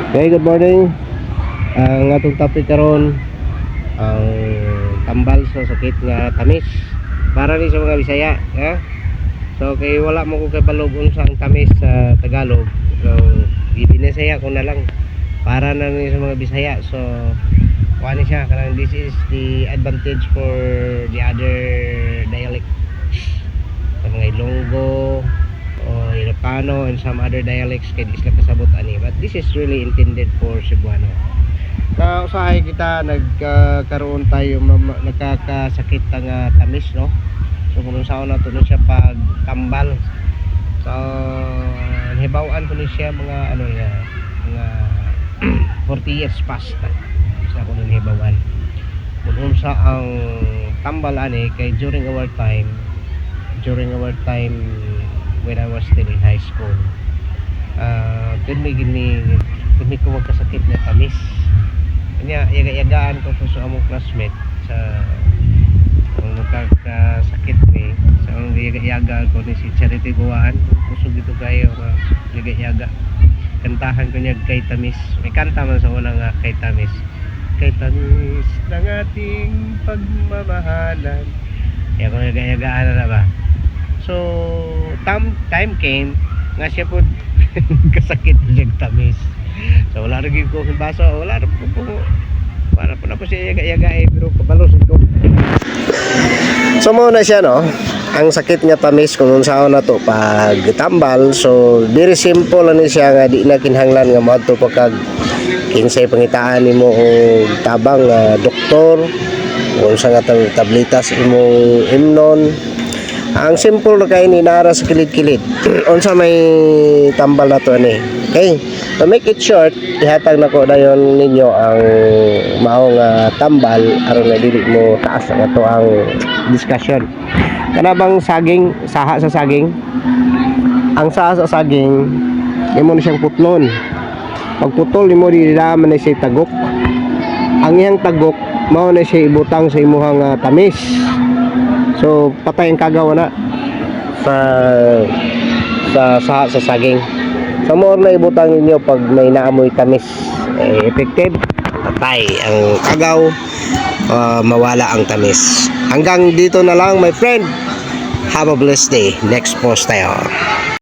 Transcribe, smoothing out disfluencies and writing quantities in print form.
Okay, good morning. Ang atong topic karon ang tambal sa sakit nga tamis. Para ni sa mga Bisaya, ha? So kay wala mo ko kay balog unsa ang tamis sa Tagalog. So ibinasaya ko na lang para na ni sa mga Bisaya. So kuha siya kanang this is the advantage for the other dialect. Sa mga Ilonggo o Ilocano and some other dialects kay di sila kasabot ani, but this is really intended for Cebuano. Na usahay kita nagkaroon tayo nagkakasakit nga tamis, no? So kung saan na to siya pag tambal. So hibawan ko ni siya mga ano niya, mga 40 years past na sa ko ni hibawan. Kung sa ang tambal ani kay during our time when I was still in high school, kami ko magkasakit na tamis. Kanya yaga-yagaan ko sa among classmate sa ang magkakasakit ni sa ang yaga-yaga ko ni si Charity Guwaan. Kusog ito kayo yaga-yaga. Kantahan ko niya kay tamis. May kanta man sa unang kay tamis. Kay tamis ng ating pagmamahalan. Kaya kung yaga-yagaan na ba? So time came nga siya po kasakit siya tamis. So wala rin ko basa, wala rin po para po na po siya yaga-yaga pero kabalos ko. So muna siya, no, ang sakit nga tamis kung saan na to pag tambal. So very simple ni siya nga di na kinahanglan nga moadto pa kag kinsay pangitaan nimo og tabang doktor kung sa nga tabletas imong imnon. Ang simple na kayo ni nara sa kilid-kilid. Unsa may tambal na to ani. Okay, to make it short, ihatag na ko dayon ninyo ang maong tambal aron na dili mo taas na to ang discussion. Kana bang saging, saha sa saging? Ang saha sa saging, imo na siyang putlon. Pag putol nimo dira man na siya tagok. Ang iyang tagok mao na siya ibutang sa imuhang tamis. So patay ang kagawa na sa saging. So more na ibutang ninyo pag may naamoy tamis, effective patay ang kagaw, mawala ang tamis. Hanggang dito na lang, my friend. Have a blessed day. Next post tayo.